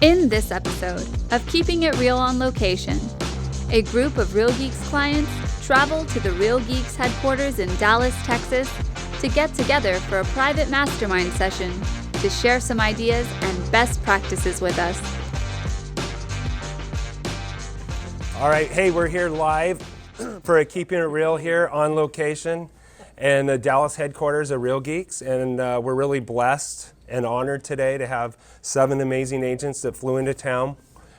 In this episode of Keeping It Real on Location, a group of Real Geeks clients travel to the Real Geeks headquarters in Dallas, Texas to get together for a private mastermind session to share some ideas and best practices with us. All right, hey, we're here live for a Keeping It Real here on location in the Dallas headquarters of Real Geeks, and we're really blessed and honored today to have 7 amazing agents that flew into town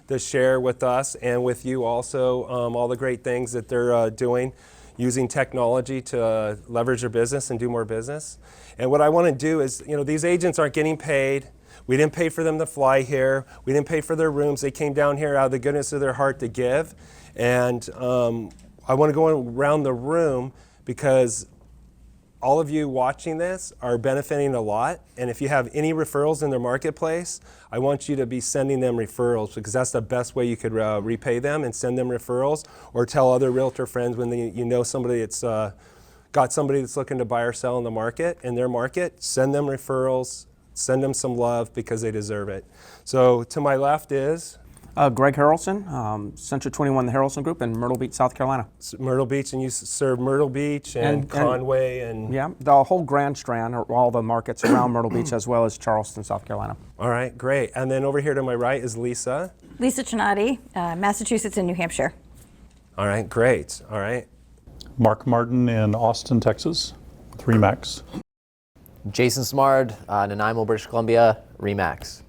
to share with us and with you also all the great things that they're doing using technology to leverage their business and do more business. And what I want to do is, these agents aren't getting paid. We didn't pay for them to fly here. We didn't pay for their rooms. They came down here out of the goodness of their heart to give. And I want to go around the room because all of you watching this are benefiting a lot. And if you have any referrals in their marketplace, I want you to be sending them referrals because that's the best way you could repay them, and send them referrals, or tell other realtor friends when you know somebody that's got somebody that's looking to buy or sell in the market, in their market, send them referrals, send them some love because they deserve it. So to my left is Greg Harrelson, Century 21, the Harrelson Group in Myrtle Beach, South Carolina. Myrtle Beach, and you serve Myrtle Beach and Conway and... Yeah, the whole Grand Strand, or all the markets around Myrtle Beach, as well as Charleston, South Carolina. All right, great. And then over here to my right is Lisa. Lisa Chinati, Massachusetts and New Hampshire. All right, great. All right. Mark Martin in Austin, Texas, with Remax. Jason Smard, Nanaimo, British Columbia, Remax.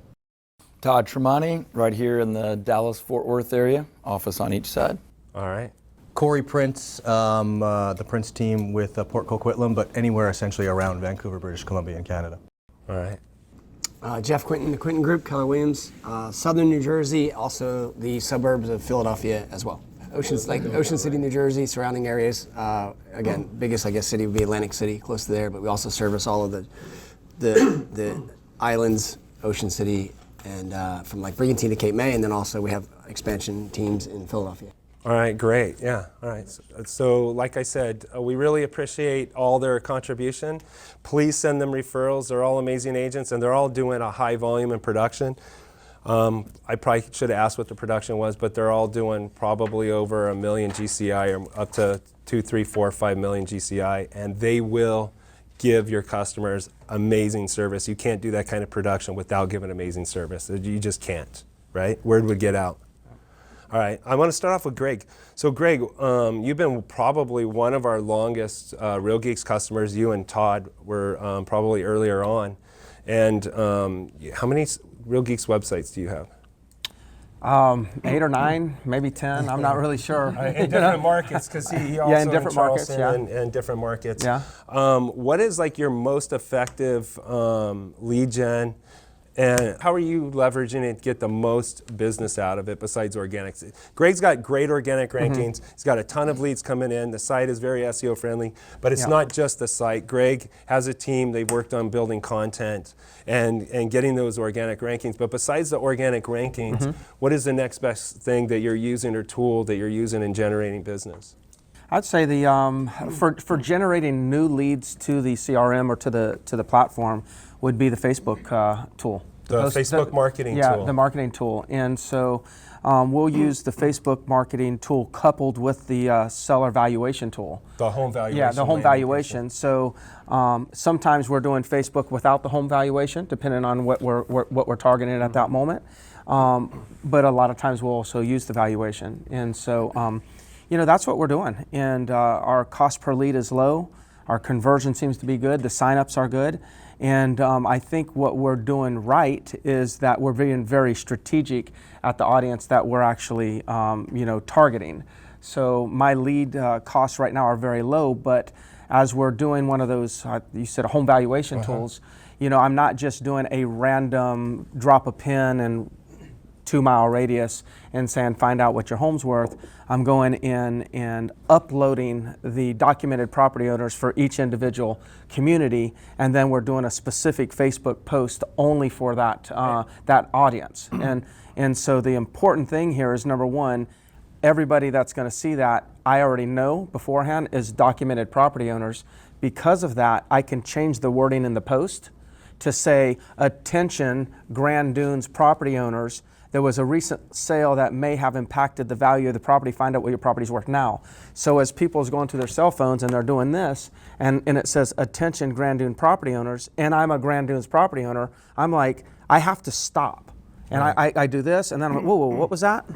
Todd Tremonti, right here in the Dallas-Fort Worth area, office on each side. All right. Corey Prince, the Prince team with Port Coquitlam, but anywhere essentially around Vancouver, British Columbia, and Canada. All right. Jeff Quinton, the Quinton Group, Keller Williams, Southern New Jersey, also the suburbs of Philadelphia as well. Ocean City, New Jersey, surrounding areas. Again, biggest, I guess, city would be Atlantic City, close to there, but we also service all of the islands, Ocean City, and from like Brigantine to Cape May, and then also we have expansion teams in Philadelphia. All right, great. Yeah, all right. So like I said, we really appreciate all their contribution. Please send them referrals. They're all amazing agents, and they're all doing a high volume in production. I probably should have asked what the production was, but they're all doing probably over 1 million GCI, or up to 2, 3, 4, 5 million GCI, and they will give your customers amazing service. You can't do that kind of production without giving amazing service. You just can't, right? Word would get out. All right, I want to start off with Greg. So Greg, you've been probably one of our longest Real Geeks customers. You and Todd were probably earlier on. And how many Real Geeks websites do you have? 8 or 9, maybe 10. I'm not really sure. In different markets, because he also in different markets, and different markets. Yeah. What is like your most effective lead gen, and how are you leveraging it to get the most business out of it besides organics? Greg's got great organic rankings. He's got a ton of leads coming in. The site is very SEO friendly, but it's not just the site. Greg has a team. They've worked on building content and getting those organic rankings. But besides the organic rankings, what is the next best thing that you're using or tool that you're using in generating business? I'd say the for generating new leads to the CRM or to the platform would be the Facebook tool. The Facebook marketing tool. Yeah, the marketing tool. And so we'll use the Facebook marketing tool coupled with the seller valuation tool. The home valuation. Yeah, the home valuation. So sometimes we're doing Facebook without the home valuation, depending on what we're targeting at that moment. But a lot of times we'll also use the valuation. And so that's what we're doing. And our cost per lead is low. Our conversion seems to be good. The signups are good. And I think what we're doing right is that we're being very strategic at the audience that we're actually targeting. So my lead costs right now are very low, but as we're doing one of those, you said home valuation tools, I'm not just doing a random drop a pin and 2-mile radius and saying find out what your home's worth. I'm going in and uploading the documented property owners for each individual community, and then we're doing a specific Facebook post only for that that audience. And so the important thing here is, number one, everybody that's going to see that I already know beforehand is documented property owners. Because of that, I can change the wording in the post to say, attention Grand Dunes property owners, there was a recent sale that may have impacted the value of the property, find out what your property's worth now. So as people's going to their cell phones and they're doing this, and it says, attention Grand Dunes property owners, and I'm a Grand Dunes property owner, I'm like, I have to stop. And I do this, and then I'm like, whoa, what was that?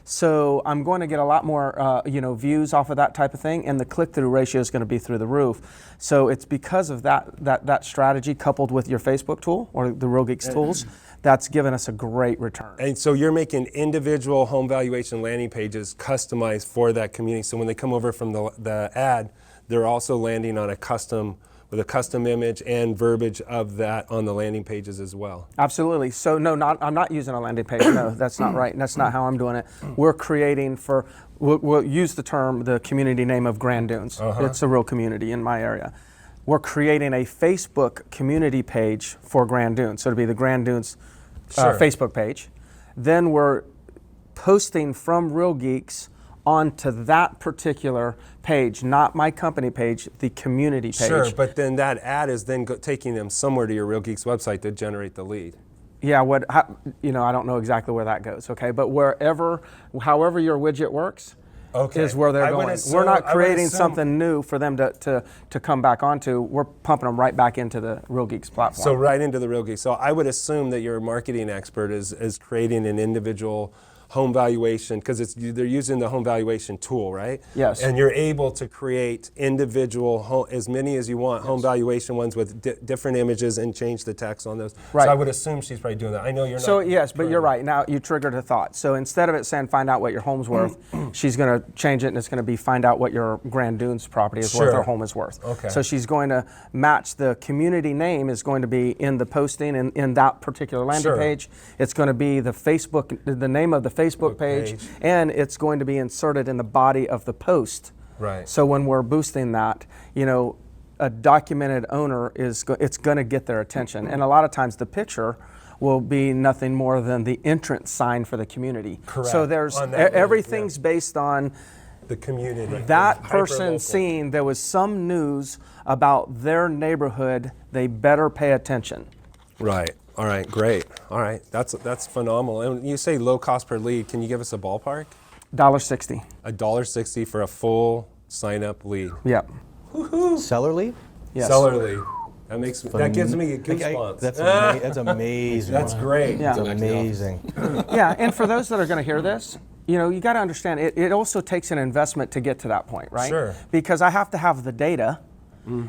So I'm going to get a lot more views off of that type of thing, and the click-through ratio is going to be through the roof. So it's because of that strategy coupled with your Facebook tool or the Real Geeks tools that's given us a great return. And so you're making individual home valuation landing pages customized for that community. So when they come over from the ad, they're also landing on a custom image and verbiage of that on the landing pages as well. Absolutely. So no, I'm not using a landing page. No, that's not right. That's not how I'm doing it. We're creating we'll use the community name of Grand Dunes. It's a real community in my area. We're creating a Facebook community page for Grand Dunes. So it'll be the Grand Dunes Facebook page. Then we're posting from Real Geeks onto that particular page, not my company page, the community page. Sure, but then that ad is then taking them somewhere to your Real Geeks website to generate the lead. Yeah, I don't know exactly where that goes, okay? But however your widget works is where they're going. We're not creating something new for them to come back onto. We're pumping them right back into the Real Geeks platform. So right into the Real Geeks. So I would assume that your marketing expert is creating an individual home valuation, because they're using the home valuation tool, right? Yes. And you're able to create individual as many as you want home valuation ones with different images and change the text on those. Right. So I would assume she's probably doing that. I know you're not. So yes, but you're right. Now you triggered a thought. So instead of it saying find out what your home's worth, she's going to change it and it's going to be find out what your Grand Dunes property is worth or home is worth. Okay. So she's going to match the community name is going to be in the posting and in that particular landing page. It's going to be the name of the Facebook page, and it's going to be inserted in the body of the post. Right. So when we're boosting that, a documented owner it's going to get their attention, and a lot of times the picture will be nothing more than the entrance sign for the community. Correct. So there's everything's based on the community. That person seeing there was some news about their neighborhood, they better pay attention. Right. All right, great. All right, that's phenomenal. And you say low cost per lead. Can you give us a ballpark? $1.60. $1.60 for a full sign-up lead. Yep. Woohoo! Seller lead? Yes. Seller lead. That gives me goosebumps. That's amazing. That's great. Yeah. That's amazing. Yeah, and for those that are going to hear this, you got to understand it also takes an investment to get to that point, right? Sure. Because I have to have the data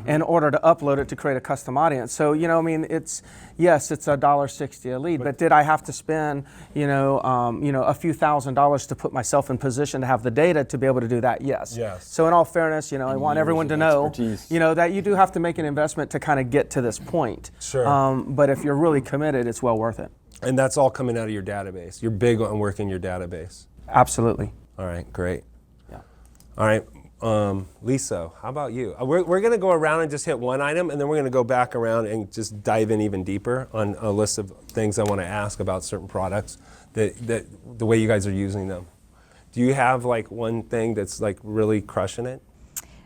in order to upload it to create a custom audience. So, it's $1.60 a lead, but did I have to spend, a few $1,000s to put myself in position to have the data to be able to do that? Yes. Yes. So in all fairness, I want everyone to know, that you do have to make an investment to kind of get to this point. Sure. But if you're really committed, it's well worth it. And that's all coming out of your database. You're big on working your database. Absolutely. All right, great. Yeah. All right. Lisa, how about you? We're going to go around and just hit one item, and then we're going to go back around and just dive in even deeper on a list of things I want to ask about certain products, that the way you guys are using them. Do you have one thing that's really crushing it?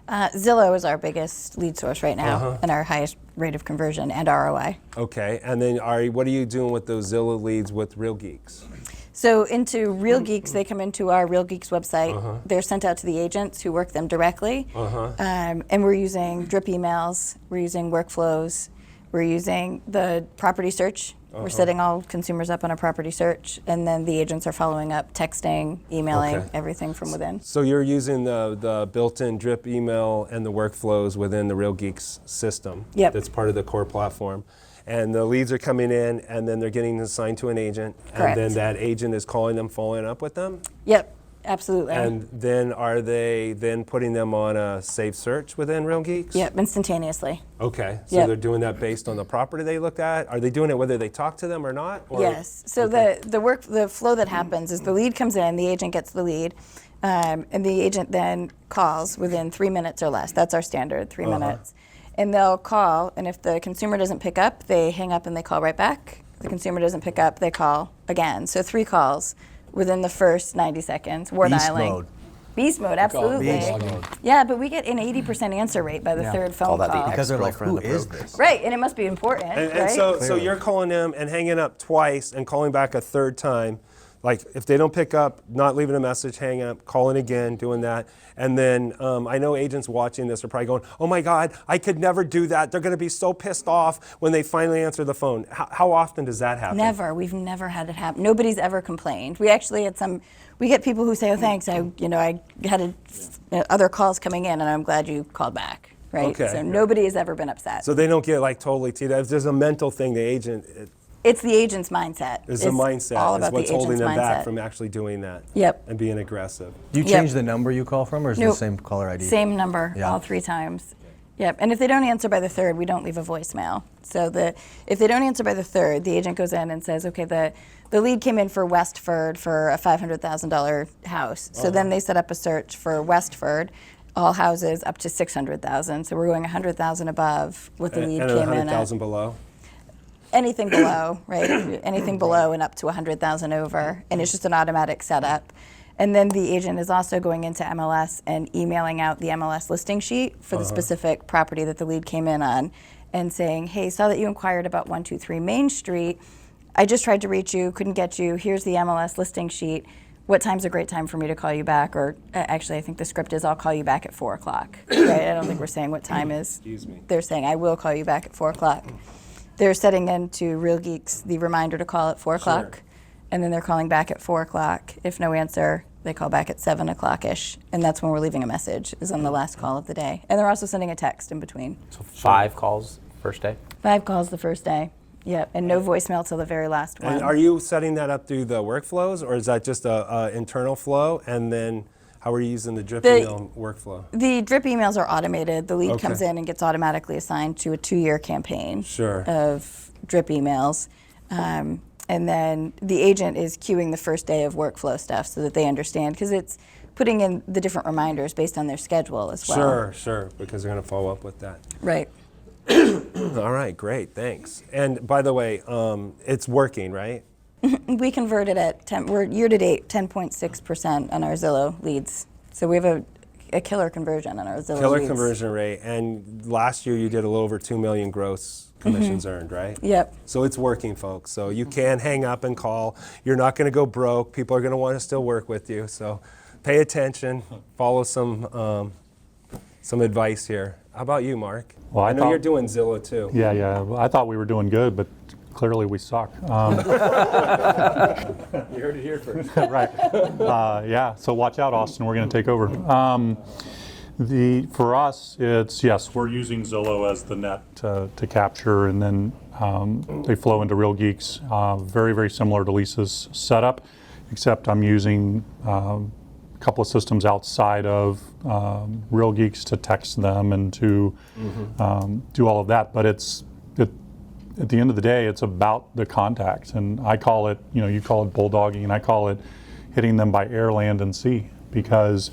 Zillow is our biggest lead source right now and our highest rate of conversion and ROI. Okay, and then what are you doing with those Zillow leads with Real Geeks? So into Real Geeks, they come into our Real Geeks website. They're sent out to the agents who work them directly. And we're using drip emails, we're using workflows, we're using the property search. We're setting all consumers up on a property search, and then the agents are following up, texting, emailing, everything from within. So you're using the built-in drip email and the workflows within the Real Geeks system. Yep. That's part of the core platform. And the leads are coming in, and then they're getting assigned to an agent. Correct. And then that agent is calling them, following up with them? Yep, absolutely. And then are they then putting them on a saved search within Real Geeks? Yep, instantaneously. Okay, so Yep. they're doing that based on the property they looked at? Are they doing it whether they talk to them or not? Or? Yes. So the flow that happens is the lead comes in, the agent gets the lead, and the agent then calls within 3 minutes or less. That's our standard, 3 minutes. And they'll call, and if the consumer doesn't pick up, they hang up and they call right back. If the consumer doesn't pick up, they call again. So 3 calls within the first 90 seconds. We're Beast dialing. mode. Beast mode, absolutely. beast mode. Yeah, but we get an 80% answer rate by the third phone Call that call. the Because they're like, who ex-girlfriend is approach. this? Right, and it must be important, And right? so you're calling them and hanging up twice and calling back a third time. Like if they don't pick up, not leaving a message, hanging up, calling again, doing that. And then I know agents watching this are probably going, oh my God, I could never do that. They're going to be so pissed off when they finally answer the phone. How often does that happen? Never. We've never had it happen. Nobody's ever complained. We actually had we get people who say, oh, thanks. I had other calls coming in, and I'm glad you called back. Right. Okay. So nobody has ever been upset. So they don't get like totally teed up. If there's a mental thing, the agent, it's the agent's mindset. it's a mindset. All It's about what's the holding agent's them back mindset. from actually doing that. Yep. And being aggressive. Do you Yep. change the number you call from, or is it Nope. the same caller ID? Same number Yeah. all 3 times. Yep. And if they don't answer by the third, we don't leave a voicemail. So if they don't answer by the third, the agent goes in and says, okay, the lead came in for Westford for a $500,000 house. So then they set up a search for Westford, all houses up to $600,000. So we're going $100,000 above what the lead and came in 100,000 at. below. Anything below, right? Anything below and up to 100,000 over, and it's just an automatic setup. And then the agent is also going into MLS and emailing out the MLS listing sheet for the specific property that the lead came in on, and saying, hey, saw that you inquired about 123 Main Street. I just tried to reach you, couldn't get you. Here's the MLS listing sheet. What time's a great time for me to call you back? Or actually, I think the script is I'll call you back at 4 o'clock. Right? I don't think we're saying what time is. Excuse me. They're saying I will call you back at 4 o'clock. They're setting into Real Geeks the reminder to call at 4 o'clock, and then they're calling back at 4 o'clock. If no answer, they call back at 7 o'clock-ish, and that's when we're leaving a message, is on the last call of the day. And they're also sending a text in between. So 5 calls first day? 5 calls the first day, yep, and no voicemail till the very last one. And are you setting that up through the workflows, or is that just a internal flow? And then how are you using the drip email workflow? The drip emails are automated. The lead Okay. comes in and gets automatically assigned to a 2-year campaign Sure. of drip emails. And then the agent is queuing the first day of workflow stuff so that they understand, because it's putting in the different reminders based on their schedule as well. Sure, because they're going to follow up with that. Right. All right, great, thanks. And by the way, it's working, right? We converted at we're year to date 10.6% on our Zillow leads. So we have a killer conversion on our Zillow Killer leads. conversion rate. And last year you did a little over 2 million gross commissions earned, right? Yep. So it's working, folks. So you can hang up and call. You're not going to go broke. People are going to want to still work with you. So pay attention. Follow some advice here. How about you, Mark? Well, I know thought- you're doing Zillow too. Yeah. I thought we were doing good, but clearly we suck. You heard it here first. Right. Yeah. So watch out, Austin. We're going to take over. For us, it's yes, we're using Zillow as the net to capture, and then they flow into Real Geeks. Very, very similar to Lisa's setup, except I'm using a couple of systems outside of Real Geeks to text them and to do all of that. But at the end of the day, it's about the contact, and I call it, you call it bulldogging, and I call it hitting them by air, land, and sea, because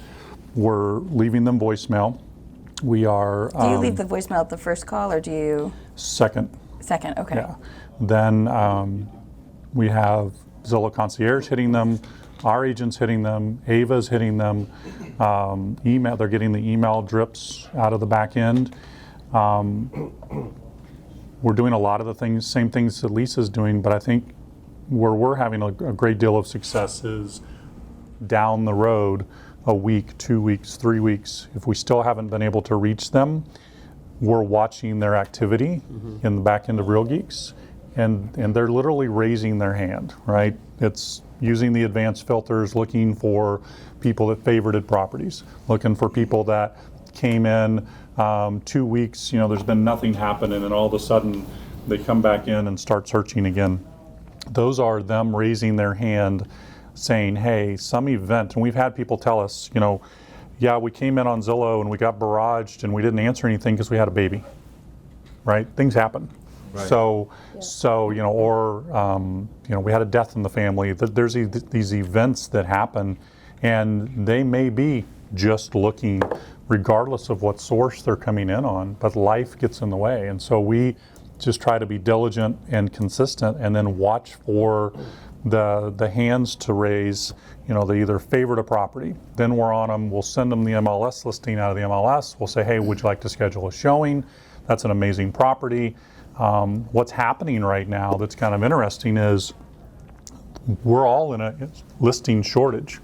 we're leaving them voicemail. We are. Do you leave the voicemail at the first call, or do you? Second. Second, okay. Yeah. Then we have Zillow Concierge hitting them, our agents hitting them, Ava's hitting them, email. They're getting the email drips out of the back end. We're doing a lot of the same things that Lisa's doing, but I think where we're having a great deal of success is down the road, a week, 2 weeks, 3 weeks. If we still haven't been able to reach them, we're watching their activity in the back end of Real Geeks, and they're literally raising their hand, right? It's using the advanced filters, looking for people that favorited properties, looking for people that came in 2 weeks, there's been nothing happen, and then all of a sudden they come back in and start searching again. Those are them raising their hand saying, hey, some event, and we've had people tell us, yeah, we came in on Zillow and we got barraged and we didn't answer anything because we had a baby, right? Things happen. Right. So we had a death in the family. There's these events that happen, and they may be just looking, regardless of what source they're coming in on, but life gets in the way. And so we just try to be diligent and consistent, and then watch for the hands to raise, they either favorite a property, then we're on them, we'll send them the MLS listing out of the MLS, we'll say, hey, would you like to schedule a showing? That's an amazing property. What's happening right now that's kind of interesting is we're all in a listing shortage.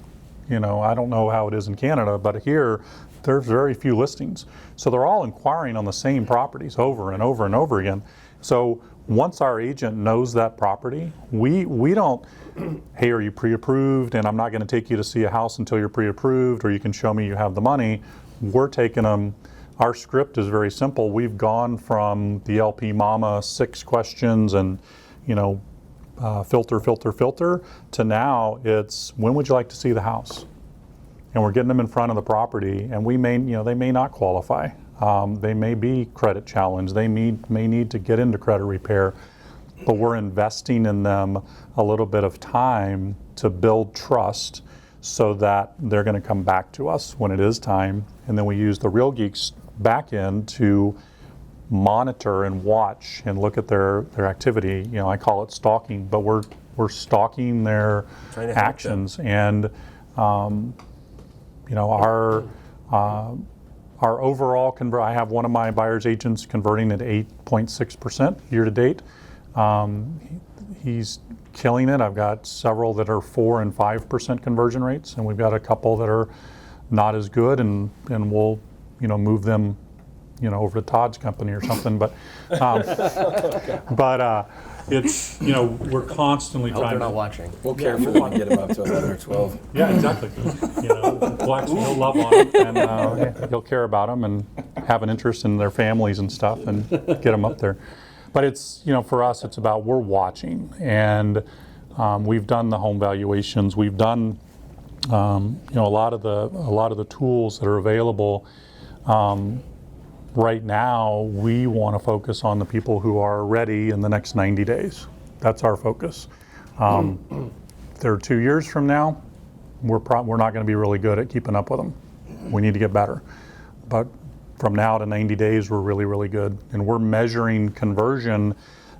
I don't know how it is in Canada, but here there's very few listings. So they're all inquiring on the same properties over and over and over again. So once our agent knows that property, we don't, hey, are you pre-approved? And I'm not going to take you to see a house until you're pre-approved, or you can show me you have the money. We're taking them. Our script is very simple. We've gone from the LP Mama 6 questions and, filter to now it's, when would you like to see the house? And we're getting them in front of the property, and they may not qualify. They may be credit challenged. They may need to get into credit repair, but we're investing in them a little bit of time to build trust so that they're going to come back to us when it is time. And then we use the Real Geeks back end to monitor and watch and look at their activity. I call it stalking, but we're stalking their actions. And our overall I have one of my buyer's agents converting at 8.6% year to date. He's killing it. I've got several that are 4 and 5% conversion rates, and we've got a couple that are not as good, and we'll move them over to Todd's company or something. But it's we're constantly trying. They're not watching. We'll care for them and get them up to 11 or 12. Yeah, exactly. He'll love on them, and he'll care about them and have an interest in their families and stuff, and get them up there. But it's for us, it's about we're watching, and we've done the home valuations. We've done a lot of the tools that are available. Right now, we want to focus on the people who are ready in the next 90 days. That's our focus. If they're 2 years from now, we're not going to be really good at keeping up with them. We need to get better. But from now to 90 days, we're really, really good. And we're measuring conversion,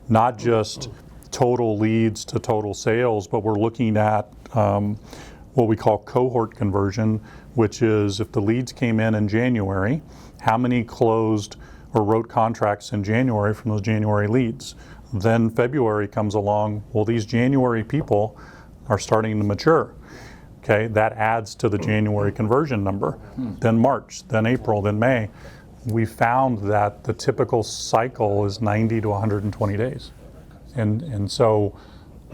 not just total leads to total sales, but we're looking at what we call cohort conversion, which is if the leads came in January, how many closed or wrote contracts in January from those January leads. Then February comes along, well, these January people are starting to mature. Okay, that adds to the January conversion number. Then March, then April, then May. We found that the typical cycle is 90 to 120 days. And so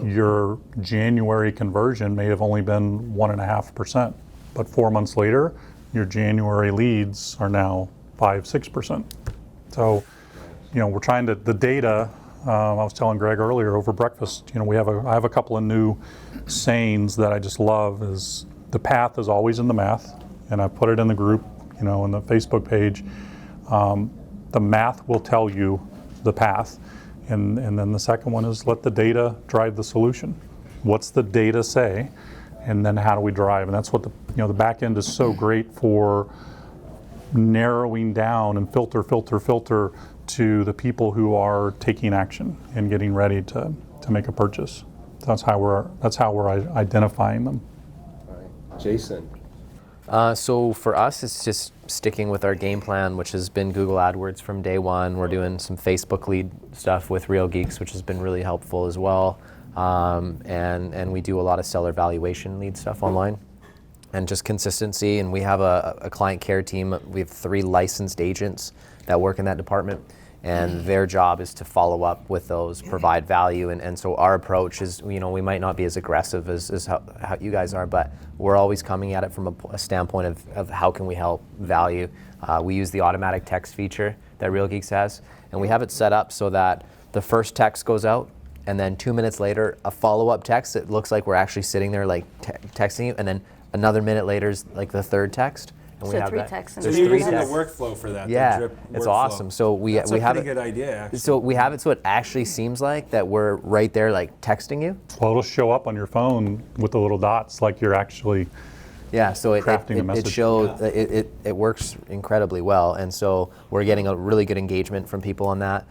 your January conversion may have only been 1.5%, but 4 months later, your January leads are now 5-6%. So, we're trying to, the data, I was telling Greg earlier over breakfast, I have a couple of new sayings that I just love is the path is always in the math. And I put it in the group, in the Facebook page. The math will tell you the path. And then the second one is let the data drive the solution. What's the data say? And then how do we drive? And that's what the back end is so great for narrowing down and filter to the people who are taking action and getting ready to make a purchase. That's how we're identifying them. All right. Jason. So for us, it's just sticking with our game plan, which has been Google AdWords from day one. We're doing some Facebook lead stuff with Real Geeks, which has been really helpful as well. And we do a lot of seller valuation lead stuff online. And just consistency, and we have a client care team. We have 3 licensed agents that work in that department, and their job is to follow up with those, provide value, and so our approach is, we might not be as aggressive as how you guys are, but we're always coming at it from a standpoint of how can we help value. We use the automatic text feature that Real Geeks has, and we have it set up so that the first text goes out, and then 2 minutes later, a follow-up text. It looks like we're actually sitting there texting you, and then another minute later is like the third text. And So we have 3 that. texts. So you're using the workflow for that. Yeah, the drip it's workflow. awesome. So we That's we a have pretty it. good idea, actually. So we have it so it actually seems like that we're right there, like texting you. Well, it'll show up on your phone with the little dots, like you're actually. Yeah, so it Crafting a message. shows it works incredibly well, and so we're getting a really good engagement from people on that.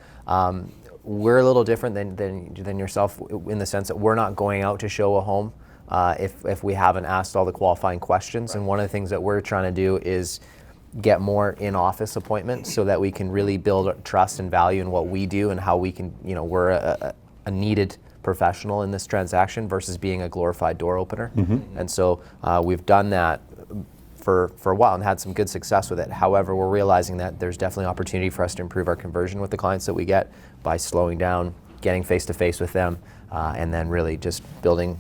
we're a little different than yourself in the sense that we're not going out to show a home if we haven't asked all the qualifying questions. Right. And one of the things that we're trying to do is get more in-office appointments so that we can really build trust and value in what we do and how we can, we're a needed professional in this transaction versus being a glorified door opener. Mm-hmm. And so we've done that for a while and had some good success with it. However, we're realizing that there's definitely opportunity for us to improve our conversion with the clients that we get by slowing down, getting face-to-face with them, and then really just building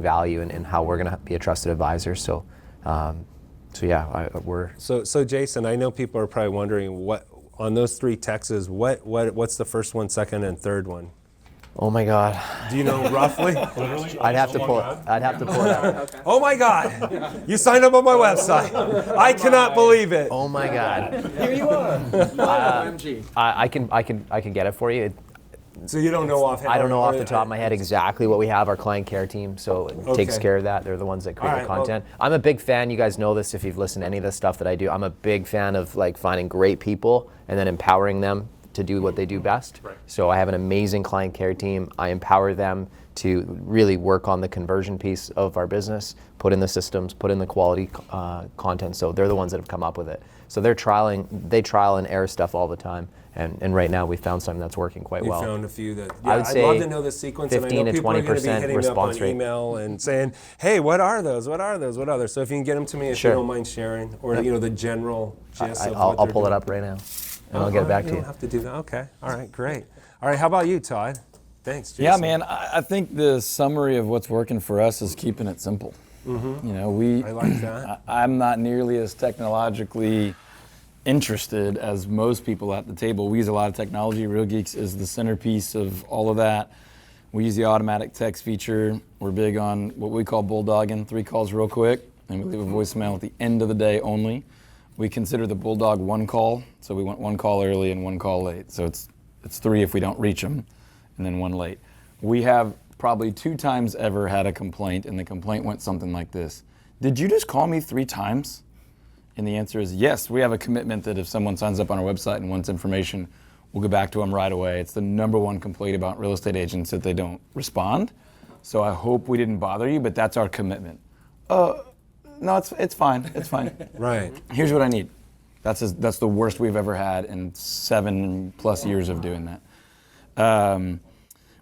value in how we're going to be a trusted advisor. So we're... So Jason, I know people are probably wondering what, on those 3 texts, what's the first one, second, and third one? Oh my God. Do you know roughly? I'd have to pull it out. Oh my God. You signed up on my website. I cannot believe it. Oh my God. Here you are. OMG. I can get it for you. So you don't know offhand? I don't know off the top of my head exactly what we have. Our client care team, so it takes care of that. They're the ones that create the content. Well, I'm a big fan. You guys know this if you've listened to any of the stuff that I do. I'm a big fan of finding great people and then empowering them to do what they do best. Right. So I have an amazing client care team. I empower them to really work on the conversion piece of our business, put in the systems, put in the quality content. So they're the ones that have come up with it. So they trial and error stuff all the time. And right now we found something that's working quite well. You found a few that, I would say I'd love to know the sequence. 15 and I know to 20% response rate. Email and saying, hey, what are those? What are those? What are those? So if you can get them to me, if you don't mind sharing, or the general gist of I'll pull it up right now. And I'll get it back to you. You don't have to do that. Okay. All right. Great. All right. How about you, Todd? Thanks, Jason. Yeah, man. I think the summary of what's working for us is keeping it simple. Mm-hmm. I like that. I'm not nearly as technologically interested as most people at the table. We use a lot of technology. Real Geeks is the centerpiece of all of that. We use the automatic text feature. We're big on what we call bulldogging, 3 calls real quick, and we leave a voicemail at the end of the day only. We consider the bulldog 1 call, so we want 1 call early and 1 call late. So it's 3 if we don't reach them, and then 1 late. We have probably 2 times ever had a complaint, and the complaint went something like this. Did you just call me 3 times? And the answer is yes. We have a commitment that if someone signs up on our website and wants information, we'll get back to them right away. It's the #1 complaint about real estate agents that they don't respond. So I hope we didn't bother you, but that's our commitment. No, it's fine. It's fine. Right. Here's what I need. That's the worst we've ever had in 7+ years of doing that.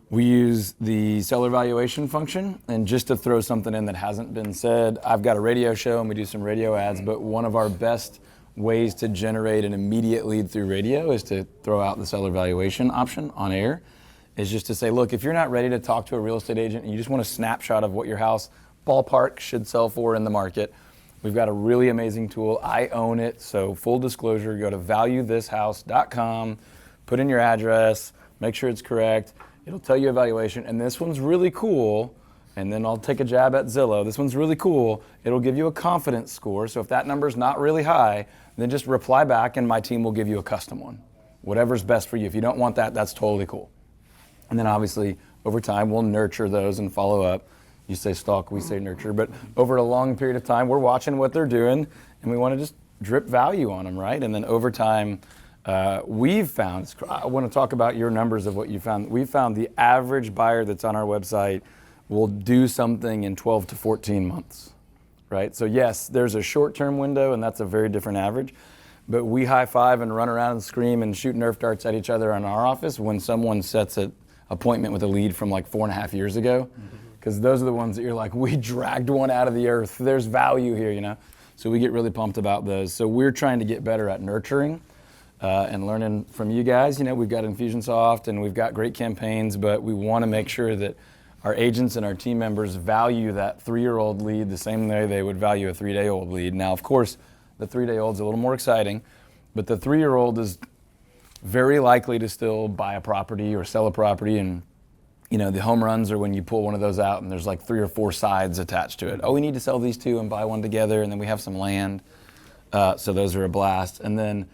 We use the seller valuation function, and just to throw something in that hasn't been said, I've got a radio show and we do some radio ads, but one of our best ways to generate an immediate lead through radio is to throw out the seller valuation option on air. Is just to say, look, if you're not ready to talk to a real estate agent and you just want a snapshot of what your house ballpark should sell for in the market, we've got a really amazing tool. I own it, so full disclosure, go to valuethishouse.com, put in your address, make sure it's correct. It'll tell you evaluation, and this one's really cool, and then I'll take a jab at Zillow. This one's really cool. It'll give you a confidence score, so if that number's not really high, then just reply back and my team will give you a custom one. Whatever's best for you. If you don't want that, that's totally cool. And then obviously, over time, we'll nurture those and follow up. You say stalk, we say nurture, but over a long period of time, we're watching what they're doing, and we want to just drip value on them, right? And then over time, we've found, I want to talk about your numbers of what you found. We've found the average buyer that's on our website will do something in 12 to 14 months, right? So yes, there's a short-term window, and that's a very different average, but we high-five and run around and scream and shoot Nerf darts at each other in our office when someone sets an appointment with a lead from like 4.5 years ago, because those are the ones that you're like, we dragged one out of the earth. There's value here, you know? So we get really pumped about those. So we're trying to get better at nurturing. And learning from you guys. We've got Infusionsoft and we've got great campaigns, but we want to make sure that our agents and our team members value that 3-year-old lead the same way they would value a 3-day-old lead. Now, of course, the 3-day-old's a little more exciting, but the 3-year-old is very likely to still buy a property or sell a property, and the home runs are when you pull one of those out and there's like 3 or 4 sides attached to it. Oh, we need to sell these 2 and buy one together, and then we have some land. So those are a blast. And then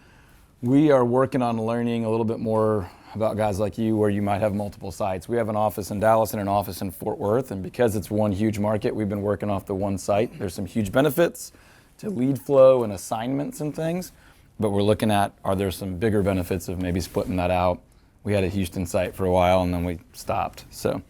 we are working on learning a little bit more about guys like you where you might have multiple sites. We have an office in Dallas and an office in Fort Worth, and because it's one huge market, we've been working off the one site. There's some huge benefits to lead flow and assignments and things, but we're looking at, are there some bigger benefits of maybe splitting that out We had a Houston site for a while, and then we stopped. So.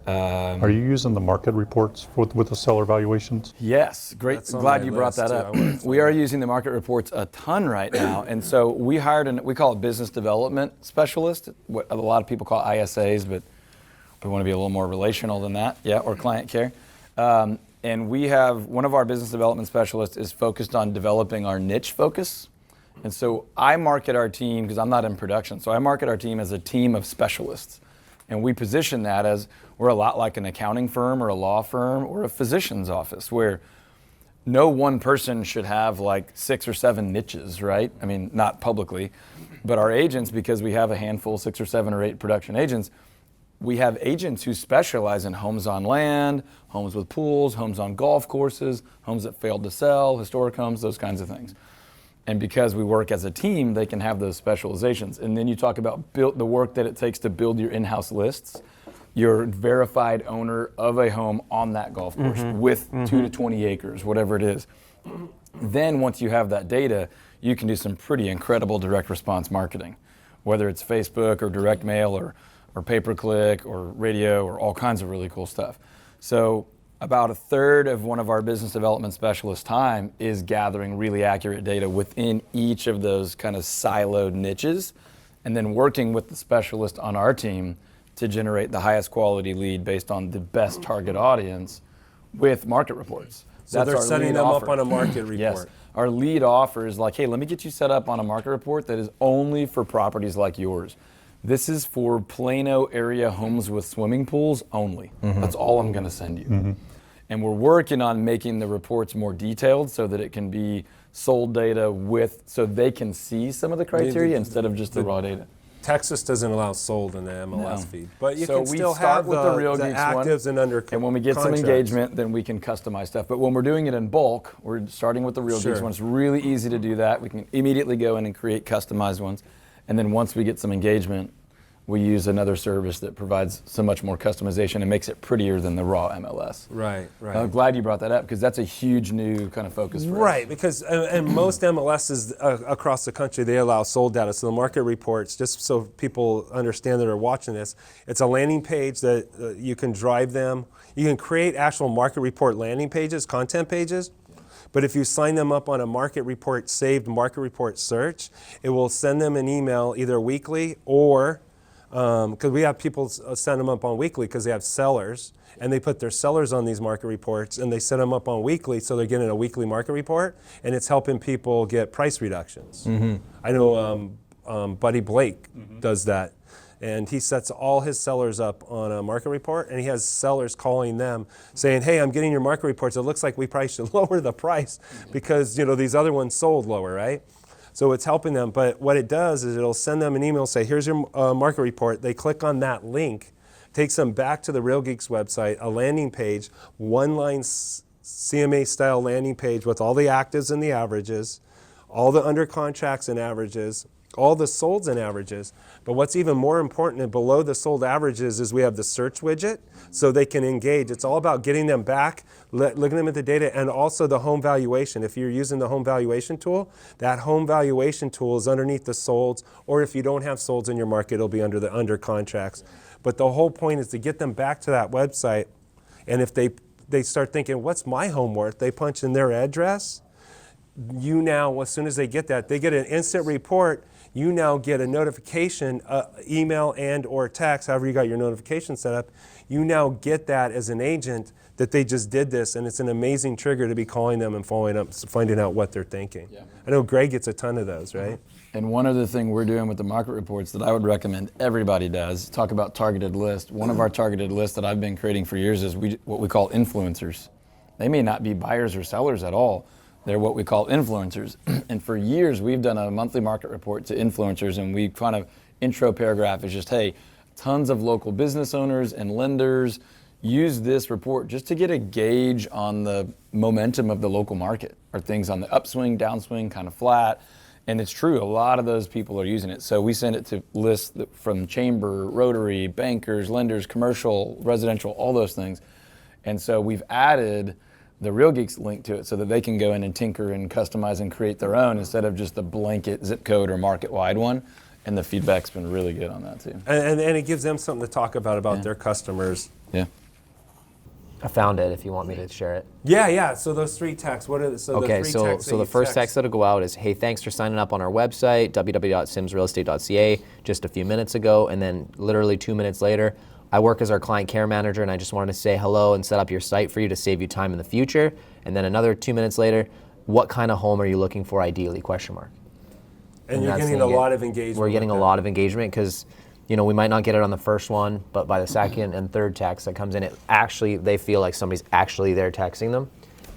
Are you using the market reports with the seller valuations? Yes, great. That's on Glad my you brought list, that too. up. I wanna find We are using the market reports a ton right now, and so we hired we call it business development specialist. What a lot of people call ISAs, but we want to be a little more relational than that, or client care. And we have one of our business development specialists is focused on developing our niche focus. And so I market our team, because I'm not in production, so I market our team as a team of specialists. And we position that as we're a lot like an accounting firm or a law firm or a physician's office, where no one person should have like 6 or 7 niches, right? I mean, not publicly, but our agents, because we have a handful, 6 or 7 or 8 production agents, we have agents who specialize in homes on land, homes with pools, homes on golf courses, homes that failed to sell, historic homes, those kinds of things. And because we work as a team, they can have those specializations. And then you talk about the work that it takes to build your in-house lists. You're a verified owner of a home on that golf course with 2 to 20 acres, whatever it is. Then once you have that data, you can do some pretty incredible direct response marketing, whether it's Facebook or direct mail or pay-per-click or radio or all kinds of really cool stuff. So about a third of one of our business development specialists' time is gathering really accurate data within each of those kind of siloed niches, and then working with the specialist on our team to generate the highest quality lead based on the best target audience with market reports. So they're our setting lead them offer. up on a market report. Yes. Our lead offer is like, hey, let me get you set up on a market report that is only for properties like yours. This is for Plano area homes with swimming pools only. That's all I'm going to send you. And we're working on making the reports more detailed so that it can be sold data so they can see some of the criteria instead of just the raw data. Texas doesn't allow sold in the MLS feed, but you So can we still start have with the Real Geeks one, actives and under and when we get some contracts. engagement, then we can customize stuff. But when we're doing it in bulk, we're starting with the Real Geeks one. It's really easy to do that. We can immediately go in and create customized ones. And then once we get some engagement, we use another service that provides so much more customization and makes it prettier than the raw MLS. Right. I'm glad you brought that up, because that's a huge new kind of focus for us. Right, because and most MLSs across the country, they allow sold data. So the market reports, just so people understand that are watching this, it's a landing page that you can drive them. You can create actual market report landing pages, content pages. But if you sign them up on a market report, saved market report search, it will send them an email either weekly or because we have people send them up on weekly because they have sellers, and they put their sellers on these market reports, and they set them up on weekly, so they're getting a weekly market report, and it's helping people get price reductions. I know Buddy Blake does that, and he sets all his sellers up on a market report, and he has sellers calling them saying, hey, I'm getting your market reports. It looks like we probably should lower the price because these other ones sold lower, right? So it's helping them, but what it does is it'll send them an email, say, here's your market report. They click on that link, takes them back to the Real Geeks website, a landing page, one-line CMA style landing page with all the actives and the averages, all the under contracts and averages, all the solds and averages. But what's even more important and below the sold averages is we have the search widget so they can engage. It's all about getting them back, looking at them at the data, and also the home valuation. If you're using the home valuation tool, that home valuation tool is underneath the solds, or if you don't have solds in your market, it'll be under the under contracts. But the whole point is to get them back to that website, and if they start thinking, what's my home worth? They punch in their address. You now, as soon as they get that, they get an instant report. You now get a notification, email and or text, however you got your notification set up. You now get that as an agent that they just did this, and it's an amazing trigger to be calling them and following up, finding out what they're thinking. Yeah. I know Greg gets a ton of those, right? And one other thing we're doing with the market reports that I would recommend everybody does, talk about targeted lists. One of our targeted lists that I've been creating for years is what we call influencers. They may not be buyers or sellers at all. They're what we call influencers. And for years, we've done a monthly market report to influencers, and we kind of intro paragraph is just, hey, tons of local business owners and lenders use this report just to get a gauge on the momentum of the local market. Are things on the upswing, downswing, kind of flat? And it's true, a lot of those people are using it. So we send it to lists from Chamber, Rotary, bankers, lenders, commercial, residential, all those things. And so we've added the Real Geeks link to it so that they can go in and tinker and customize and create their own instead of just the blanket zip code or market-wide one. and the feedback's been really good on that too. And it gives them something to talk about their customers. Yeah. I found it if you want me to share it. Yeah. So those 3 texts, what are the Okay, three so texts that the you first text that'll go out is, hey, thanks for signing up on our website, www.simsrealestate.ca, just a few minutes ago, and then literally 2 minutes later, I work as our client care manager, and I just wanted to say hello and set up your site for you to save you time in the future. And then another 2 minutes later, what kind of home are you looking for ideally, question mark. And you're that's getting a gonna lot of engagement. We're getting a lot of engagement because, you know, we might not get it on the first one, but by the second and third text that comes in, they feel like somebody's actually there texting them,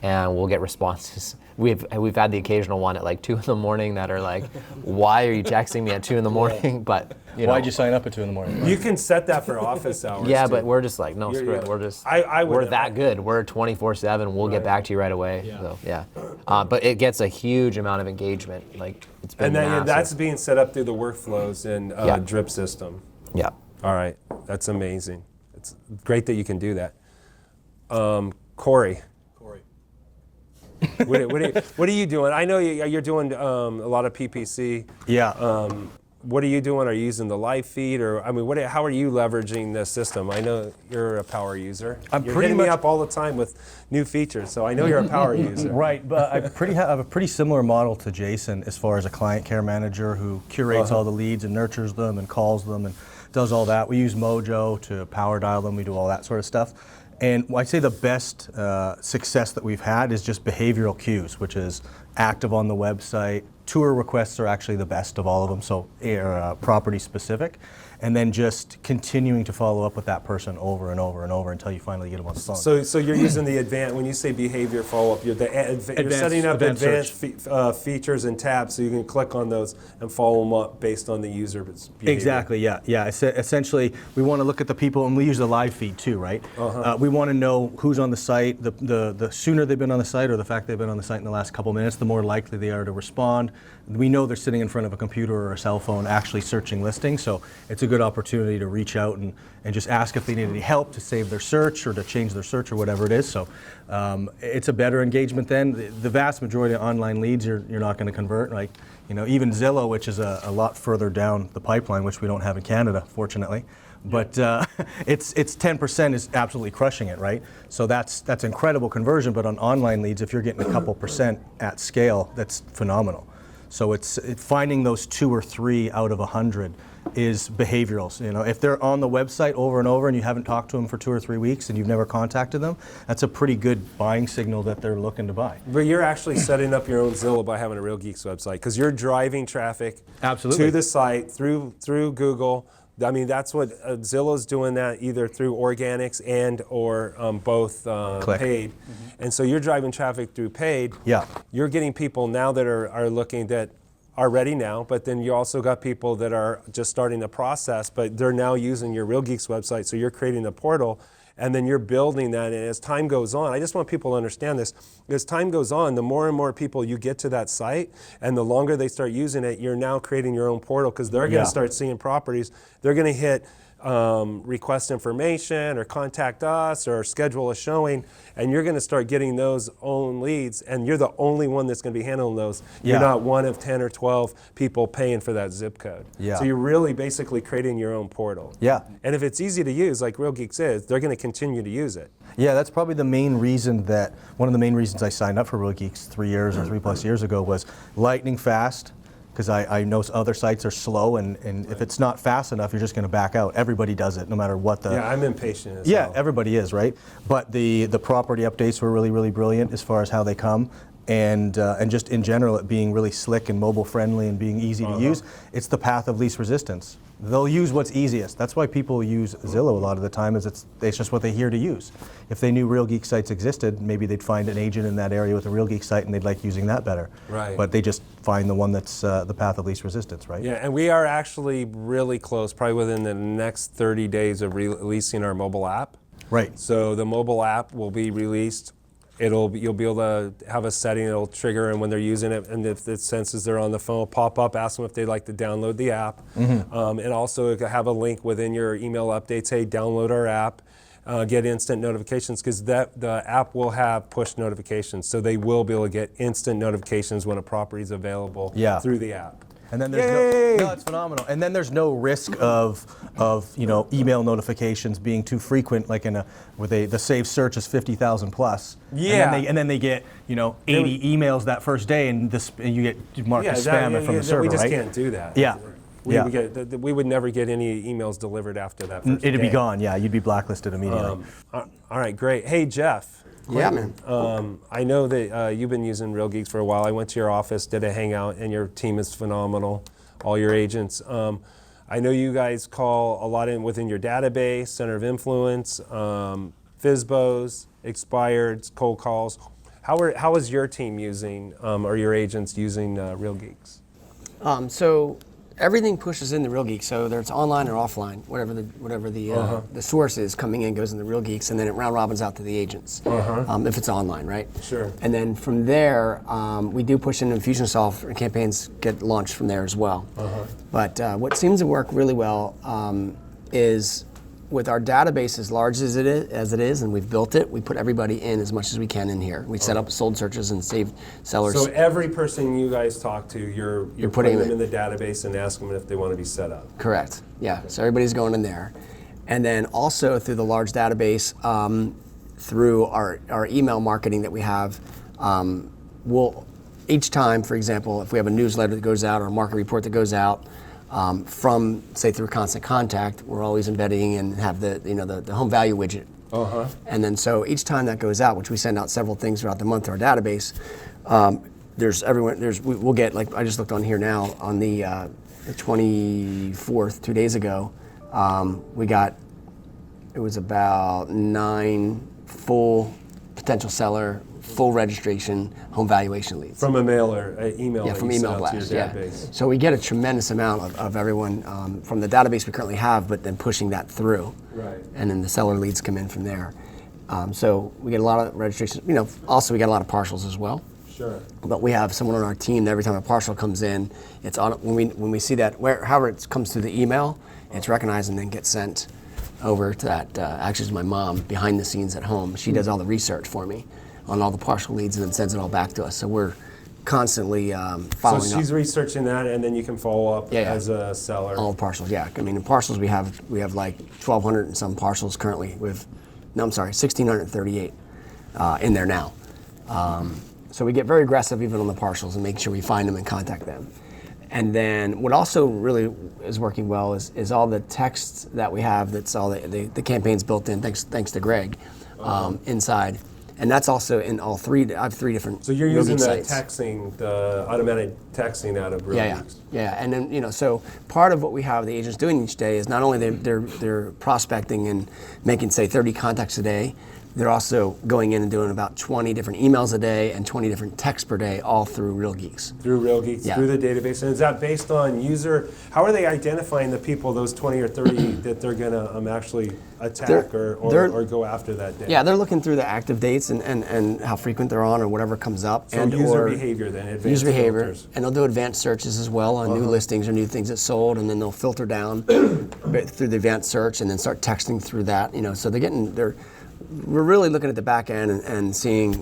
and we'll get responses. We've had the occasional one at like 2 in the morning that are like, why are you texting me at 2 in the morning? But you know, Why'd you sign up at 2 in the morning? You can set that for office hours. yeah, too. but we're just like, no, screw it. We're just, we're that good. We're 24/7. We'll get back to you right away. Yeah. So yeah, but it gets a huge amount of engagement. Like it's been And then massive. that's being set up through the workflows and drip system. Yeah. All right, that's amazing. It's great that you can do that. Corey. What are you doing? I know you're doing a lot of PPC. Yeah. What are you doing? Are you using the live feed, or how are you leveraging the system? I know you're a power user. You're hitting me up all the time with new features, so I know you're a power user. Right, but I have a pretty similar model to Jason as far as a client care manager who curates all the leads and nurtures them and calls them and does all that. We use Mojo to power dial them. We do all that sort of stuff. And I'd say the best success that we've had is just behavioral cues, which is active on the website. Tour requests are actually the best of all of them, so property specific. And then just continuing to follow up with that person over and over and over until you finally get them on the phone. So you're using the advanced, when you say behavior follow-up, you're setting up advanced features and tabs so you can click on those and follow them up based on the user's behavior. Exactly, yeah. Essentially, we want to look at the people, and we use the live feed too, right? We want to know who's on the site. The sooner they've been on the site, or the fact they've been on the site in the last couple minutes, the more likely they are to respond. We know they're sitting in front of a computer or a cell phone actually searching listings, so it's a good opportunity to reach out and just ask if they need any help to save their search or to change their search or whatever it is. So it's a better engagement then. The vast majority of online leads you're not going to convert. Like, you know, even Zillow, which is a lot further down the pipeline, which we don't have in Canada, fortunately. But it's 10% is absolutely crushing it, right? So that's incredible conversion. But on online leads, if you're getting a couple percent at scale, that's phenomenal. So it's finding those 2 or 3 out of 100 is behaviorals. You know, if they're on the website over and over and you haven't talked to them for 2 or 3 weeks and you've never contacted them, that's a pretty good buying signal that they're looking to buy. But you're actually setting up your own Zillow by having a Real Geeks website, because you're driving traffic Absolutely. to the site through Google. I mean, that's what Zillow's doing, that either through organics and or both paid. And so you're driving traffic through paid. Yeah. You're getting people now that are looking, that are ready now, but then you also got people that are just starting the process, but they're now using your Real Geeks website, so you're creating a portal, and then you're building that, and as time goes on, I just want people to understand this, as time goes on, the more and more people you get to that site, and the longer they start using it, you're now creating your own portal, because they're going to start seeing properties, they're going to hit request information or contact us or schedule a showing, and you're going to start getting those own leads, and you're the only one that's going to be handling those. You're not one of 10 or 12 people paying for that zip code. So you're really basically creating your own portal. And if it's easy to use, like Real Geeks is, they're going to continue to use it. Yeah, that's probably the main reason one of the main reasons I signed up for Real Geeks 3 years or 3+ years ago was lightning fast. Because I know other sites are slow, and if it's not fast enough, you're just going to back out. Everybody does it, no matter what the... Yeah, I'm impatient as Yeah, well. Everybody is, right? But the property updates were really, really brilliant as far as how they come. And just in general, it being really slick and mobile friendly and being easy to use. It's the path of least resistance. They'll use what's easiest. That's why people use Zillow a lot of the time, is it's just what they hear to use. If they knew Real Geek sites existed, maybe they'd find an agent in that area with a Real Geek site and they'd like using that better. Right. But they just find the one that's the path of least resistance, right? Yeah, and we are actually really close, probably within the next 30 days of releasing our mobile app. Right. So the mobile app will be released. You'll be able to have a setting that'll trigger, and when they're using it, and if it senses they're on the phone, pop up, ask them if they'd like to download the app. And also have a link within your email updates, hey, download our app, get instant notifications, because the app will have push notifications, so they will be able to get instant notifications when a property is available through the app. And then there's no, it's phenomenal. And then there's no risk of email notifications being too frequent, like the saved search is 50,000 plus. Yeah. And then they get 80 emails that first day, and you get marked as spam from the server, we just right? can't do that. Yeah. We would never get any emails delivered after that first It'd day. be gone. Yeah, you'd be blacklisted immediately. All right, great. Hey, Jeff. Yeah, man. I know that you've been using Real Geeks for a while. I went to your office, did a hangout, and your team is phenomenal, all your agents. I know you guys call a lot within your database, center of influence, FSBOs, expireds, cold calls. How is your team using, or your agents using Real Geeks? So everything pushes into Real Geeks, so whether it's online or offline, whatever the source is coming in goes into Real Geeks, and then it round robins out to the agents if it's online, right? Sure. And then from there, we do push into Infusionsoft, and campaigns get launched from there as well. But what seems to work really well is with our database as large as it is, and we've built it, we put everybody in as much as we can in here. We set up sold searches and saved sellers. So every person you guys talk to, you're putting them in the database and asking them if they want to be set up. Correct. Yeah. So everybody's going in there, and then also through the large database, through our email marketing that we have, we'll each time, for example, if we have a newsletter that goes out or a market report that goes out. From, say, through Constant Contact, we're always embedding and have the home value widget. And then so each time that goes out, which we send out several things throughout the month to our database, we'll get, like I just looked on here now, on the 24th, 2 days ago, it was about 9 full potential seller, full registration, home valuation leads. From a mailer, email. Yeah, that from you email send out to blast. your Yeah. database. So we get a tremendous amount of everyone from the database we currently have, but then pushing that through. Right. And then the seller leads come in from there. So we get a lot of registrations. Also we get a lot of partials as well. Sure. But we have someone on our team that every time a partial comes in, it's on when we see that however it comes through the email, it's recognized and then gets sent over to that. Actually, it's my mom behind the scenes at home. She does all the research for me on all the partial leads and then sends it all back to us. So we're constantly following up. So she's researching that, and then you can follow up Yeah. as a seller. All the partials, yeah. I mean, in partials we have like 1,200 and some partials currently. 1,638 in there now. So we get very aggressive even on the partials and make sure we find them and contact them. And then what also really is working well is all the text that we have. That's all the campaigns built in. Thanks to Greg inside. And that's also in all three. I have 3 different. So you're Real using Geeks the sites. texting, the automatic texting out of Real Geeks. Yeah. And then so part of what we have the agents doing each day is not only they're prospecting and making, say, 30 contacts a day. They're also going in and doing about 20 different emails a day and 20 different texts per day, all through Real Geeks. Through Real Geeks, Yeah. through the database. And is that based on user? How are they identifying the people, those 20 or 30, that they're going to actually attack or go after that day? Yeah, they're looking through the active dates and how frequent they're on or whatever comes up. So user behavior then, advanced user behavior. filters. And they'll do advanced searches as well on new listings or new things that sold, and then they'll filter down through the advanced search and then start texting through that. So we're really looking at the back end and seeing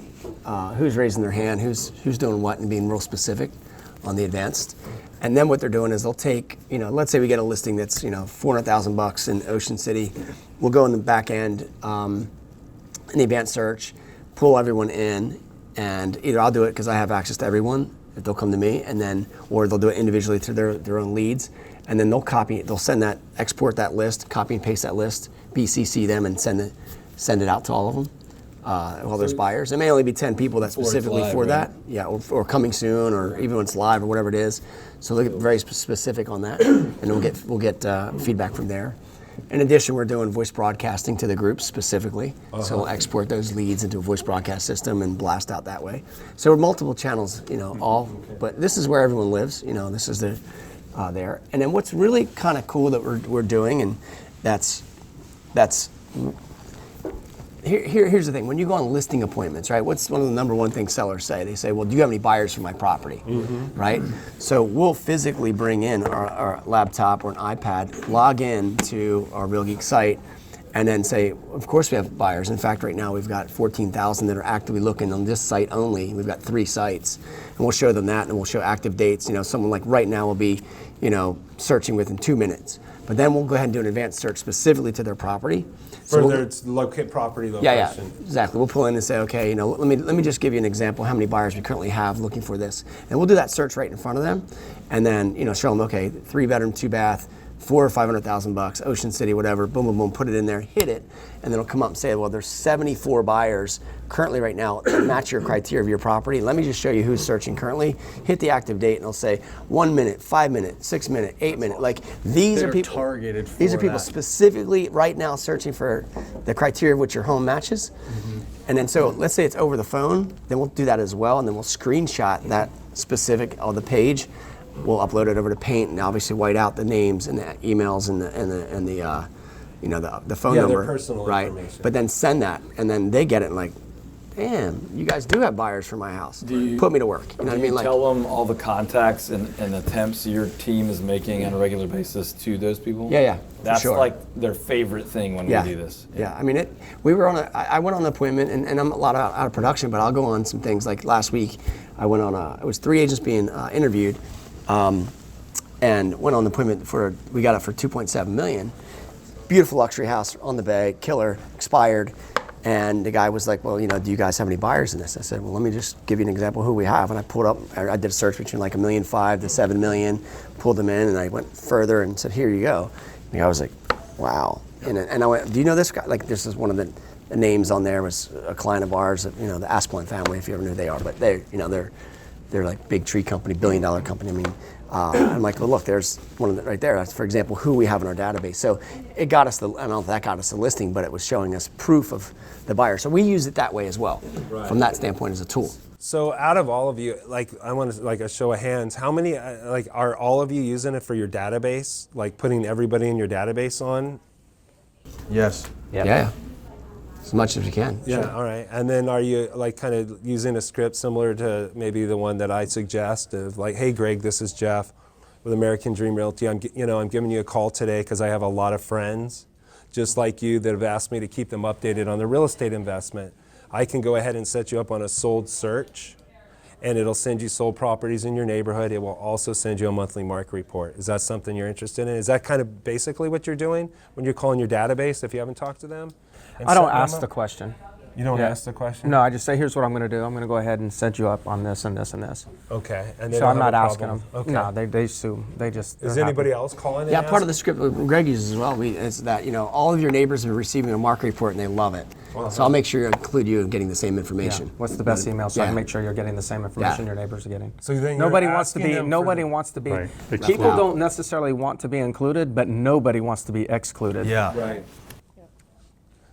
who's raising their hand, who's doing what, and being real specific on the advanced. And then what they're doing is they'll take, let's say we get a listing that's $400,000 in Ocean City. We'll go in the back end in the advanced search, pull everyone in, and either I'll do it because I have access to everyone if they'll come to me, or they'll do it individually through their own leads, and then they'll send that, export that list, copy and paste that list, BCC them, and send it out to all of them, all those buyers. It may only be 10 people that's specifically live, for right? that, yeah, or coming soon, or even when it's live or whatever it is. So they'll get very specific on that, and we'll get feedback from there. In addition, we're doing voice broadcasting to the groups specifically, so we'll export those leads into a voice broadcast system and blast out that way. So we're multiple channels, but this is where everyone lives. This is there. And then what's really kind of cool that we're doing, and that's. Here's the thing. When you go on listing appointments, right, what's one of the number one things sellers say? They say, well, do you have any buyers for my property, right? So we'll physically bring in our laptop or an iPad, log in to our Real Geek site, and then say, of course we have buyers. In fact, right now we've got 14,000 that are actively looking on this site only. We've got 3 sites, and we'll show them that, and we'll show active dates. You know, someone like right now will be, you know, searching within 2 minutes. But then we'll go ahead and do an advanced search specifically to their property. For their property location. Yeah, exactly. We'll pull in and say, okay, you know, let me just give you an example how many buyers we currently have looking for this, and we'll do that search right in front of them, and then, you know, show them, okay, 3-bedroom, 2-bath, $400,000 or $500,000, Ocean City, whatever, boom, boom, boom, put it in there, hit it, and then it'll come up and say, well, there's 74 buyers currently right now that match your criteria of your property. Let me just show you who's searching currently. Hit the active date, and it'll say 1 minute, 5 minute, 6 minute, 8 minute. Like these They're are people targeted for These are people that. specifically right now searching for the criteria of which your home matches. And then so let's say it's over the phone, then we'll do that as well, and then we'll screenshot that specific on the page. We'll upload it over to Paint and obviously white out the names and the emails and the you know, the phone Yeah, number, their personal right? information. But then send that, and then they get it and like, damn, you guys do have buyers for my house. Put me to work. You know what I Do mean? you Like, tell them all the contacts and attempts your team is making on a regular basis to those people? Yeah, for That's sure. like their favorite thing when yeah, we do this. Yeah, I mean, we were on I went on an appointment, and I'm a lot out of production, but I'll go on some things. Like last week, I went on it was 3 agents being interviewed, and went on the appointment we got it for 2.7 million. Beautiful luxury house on the bay, killer, expired. And the guy was like, well, you know, do you guys have any buyers in this? I said, well, let me just give you an example of who we have. And I pulled up, I did a search between like 1.5 million to 7 million, pulled them in, and I went further and said, here you go. And the guy was like, wow. And I went, do you know this guy? Like, this is one of the names on there was a client of ours, you know, the Asplund family, if you ever knew who they are. But they, you know, they're like big tree company, $1 billion company. I mean, I'm like, well, look, there's one of the, right there. That's, for example, who we have in our database. So it got us I don't know if that got us the listing, but it was showing us proof of the buyer. So we use it that way as well, from that standpoint as a tool. So out of all of you, like I want to like a show of hands, how many like are all of you using it for your database? Like putting everybody in your database on? Yes. Yep. Yeah. As much as we can. Yeah, all right. And then are you like kind of using a script similar to maybe the one that I suggest of like, hey Greg, this is Jeff with American Dream Realty. I'm giving you a call today because I have a lot of friends just like you that have asked me to keep them updated on their real estate investment. I can go ahead and set you up on a sold search, and it'll send you sold properties in your neighborhood. It will also send you a monthly market report. Is that something you're interested in? Is that kind of basically what you're doing when you're calling your database if you haven't talked to them? I don't ask the question. You don't Yeah. ask the question? No, I just say, here's what I'm going to do. I'm going to go ahead and set you up on this and this and this. Okay. And they So don't I'm have not a asking problem? them. Okay. No, they assume. They just. Is they're anybody happy. else calling in? Yeah, part of the asking? script Greg uses as well is that, you know, all of your neighbors are receiving a market report and they love it. So I'll make sure to include you in getting the same Yeah. information. What's the best email so I Yeah. can make sure you're getting the same information Yeah. your neighbors are getting? So then you're nobody wants to asking be. them for Nobody the- wants to be. Right. People out. don't necessarily want to be included, but nobody wants to be excluded. Yeah. Right.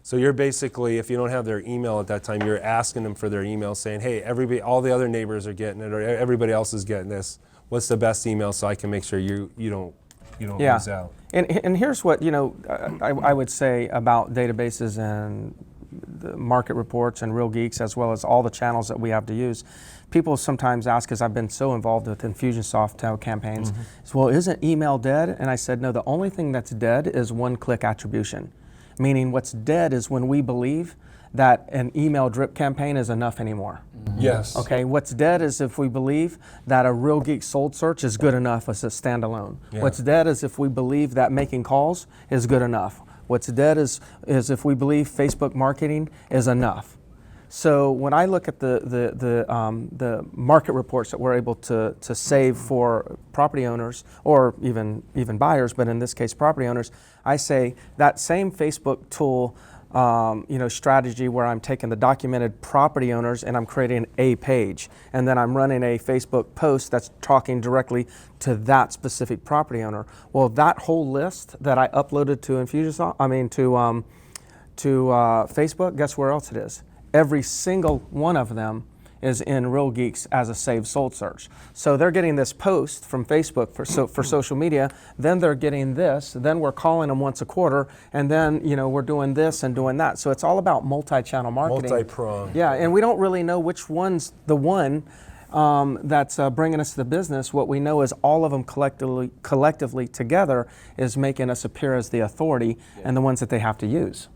So you're basically, if you don't have their email at that time, you're asking them for their email saying, hey, everybody, all the other neighbors are getting it, or everybody else is getting this. What's the best email so I can make sure you don't Yeah. lose out? And here's what I would say about databases and the market reports and Real Geeks, as well as all the channels that we have to use. People sometimes ask, because I've been so involved with Infusionsoft campaigns, is, well, isn't email dead? And I said, no, the only thing that's dead is one-click attribution. Meaning what's dead is when we believe that an email drip campaign is enough anymore. Yes. Okay, what's dead is if we believe that a Real Geek sold search is good enough as a standalone. Yeah. What's dead is if we believe that making calls is good enough. What's dead is if we believe Facebook marketing is enough. So when I look at the market reports that we're able to save for property owners or even buyers, but in this case property owners, I say that same Facebook tool strategy where I'm taking the documented property owners and I'm creating a page, and then I'm running a Facebook post that's talking directly to that specific property owner. Well, that whole list that I uploaded to Facebook, guess where else it is? Every single one of them is in Real Geeks as a saved sold search. So they're getting this post from Facebook for social media, then they're getting this, then we're calling them once a quarter, and then we're doing this and doing that. So it's all about multi-channel marketing. Multi-pronged. Yeah, and we don't really know which one's the one that's bringing us to the business, what we know is all of them collectively together is making us appear as the authority and the ones that they have to use.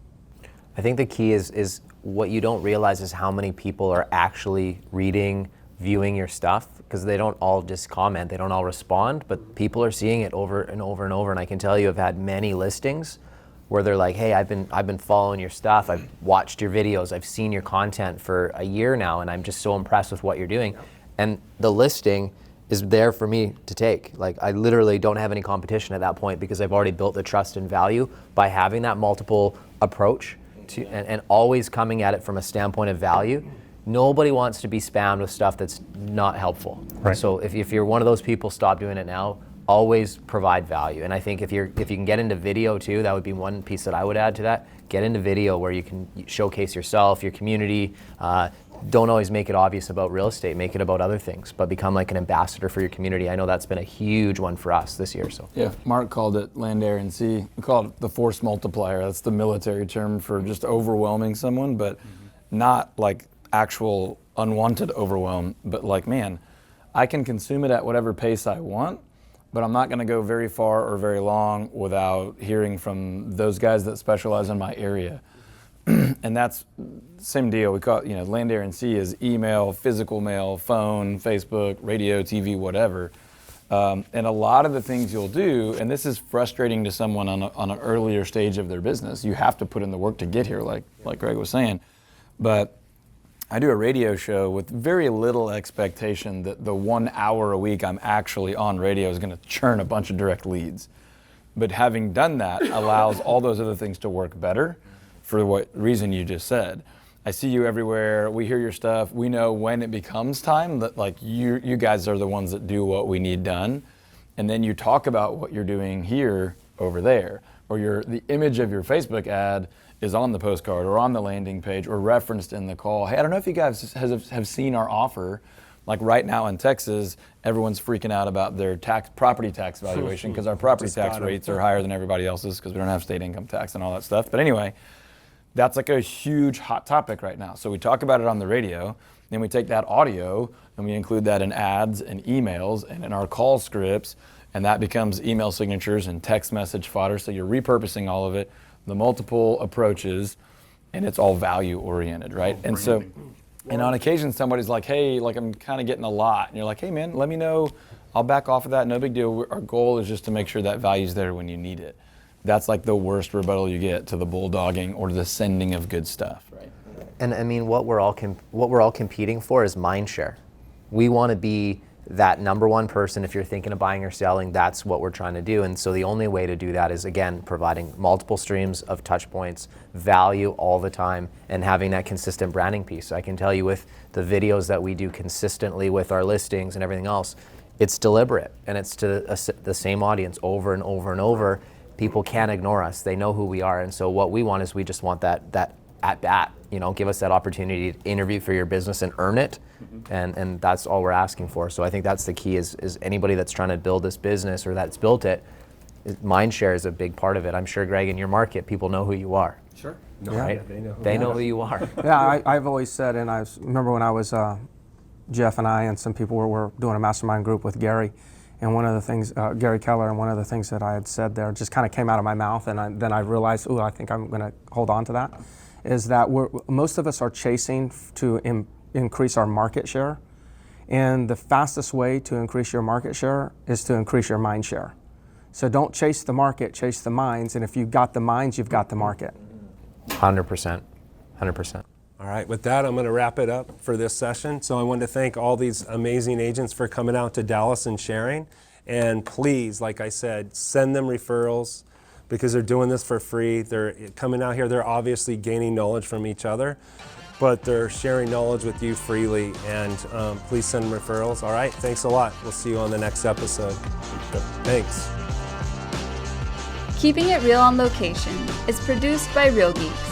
I think the key is what you don't realize is how many people are actually reading, viewing your stuff, because they don't all just comment, they don't all respond, but people are seeing it over and over and over. And I can tell you I've had many listings where they're like, hey, I've been following your stuff, I've watched your videos, I've seen your content for a year now, and I'm just so impressed with what you're doing. And the listing is there for me to take. Like, I literally don't have any competition at that point because I've already built the trust and value by having that multiple approach to, and always coming at it from a standpoint of value. Nobody wants to be spammed with stuff that's not helpful. Right. So if you're one of those people, stop doing it now. Always provide value. And I think if you can get into video too, that would be one piece that I would add to that. Get into video where you can showcase yourself, your community. Don't always make it obvious about real estate. Make it about other things, but become like an ambassador for your community. I know that's been a huge one for us this year. So Yeah, Mark called it land, air, and sea. We call it the force multiplier. That's the military term for just overwhelming someone, but not like actual unwanted overwhelm, but like, man, I can consume it at whatever pace I want, but I'm not going to go very far or very long without hearing from those guys that specialize in my area. And that's same deal. We call it, land, air, and sea is email, physical mail, phone, Facebook, radio, TV, whatever. And a lot of the things you'll do, and this is frustrating to someone on an earlier stage of their business. You have to put in the work to get here, like Greg was saying. But I do a radio show with very little expectation that the 1 hour a week I'm actually on radio is going to churn a bunch of direct leads. But having done that allows all those other things to work better for what reason you just said. I see you everywhere, we hear your stuff, we know when it becomes time that like you guys are the ones that do what we need done. And then you talk about what you're doing here over there, or the image of your Facebook ad is on the postcard or on the landing page or referenced in the call. Hey, I don't know if you guys have seen our offer. Like right now in Texas, everyone's freaking out about their property tax valuation because our property tax rates are higher than everybody else's because we don't have state income tax and all that stuff. But anyway, that's like a huge hot topic right now. So we talk about it on the radio, then we take that audio and we include that in ads and emails and in our call scripts, and that becomes email signatures and text message fodder. So you're repurposing all of it, the multiple approaches, and it's all value oriented, right? And so, and on occasion somebody's like, hey, like I'm kind of getting a lot. And you're like, hey man, let me know, I'll back off of that, no big deal. Our goal is just to make sure that value's there when you need it. That's like the worst rebuttal you get to the bulldogging or the sending of good stuff. Right. And I mean, what we're all competing for is mindshare. We want to be that number one person. If you're thinking of buying or selling, that's what we're trying to do. And so the only way to do that is, again, providing multiple streams of touch points, value all the time, and having that consistent branding piece. I can tell you with the videos that we do consistently with our listings and everything else, it's deliberate and it's to the same audience over and over and over. People can't ignore us. They know who we are. And so what we want is we just want that at bat, give us that opportunity to interview for your business and earn it. And that's all we're asking for. So I think that's the key is anybody that's trying to build this business or that's built it, mindshare is a big part of it. I'm sure, Greg, in your market, people know who you are. Sure. No, yeah. Right? They know who you are. Yeah, I've always said, and I remember when I was, Jeff and I and some people were doing a mastermind group with Gary. And one of the things, Gary Keller, and one of the things that I had said there just kind of came out of my mouth, and then I realized, I think I'm going to hold on to that, is that most of us are chasing to increase our market share. And the fastest way to increase your market share is to increase your mind share. So don't chase the market, chase the minds, and if you've got the minds, you've got the market. 100%. 100%. All right, with that, I'm going to wrap it up for this session. So I want to thank all these amazing agents for coming out to Dallas and sharing. And please, like I said, send them referrals because they're doing this for free. They're coming out here, they're obviously gaining knowledge from each other, but they're sharing knowledge with you freely. And please send them referrals. All right, thanks a lot. We'll see you on the next episode. Thanks. Keeping It Real on Location is produced by Real Geeks.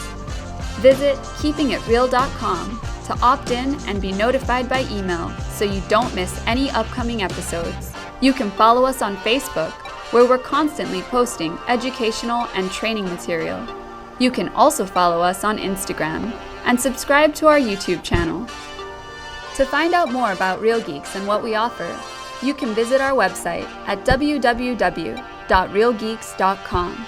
Visit keepingitreal.com to opt in and be notified by email so you don't miss any upcoming episodes. You can follow us on Facebook, where we're constantly posting educational and training material. You can also follow us on Instagram and subscribe to our YouTube channel. To find out more about Real Geeks and what we offer, you can visit our website at www.realgeeks.com.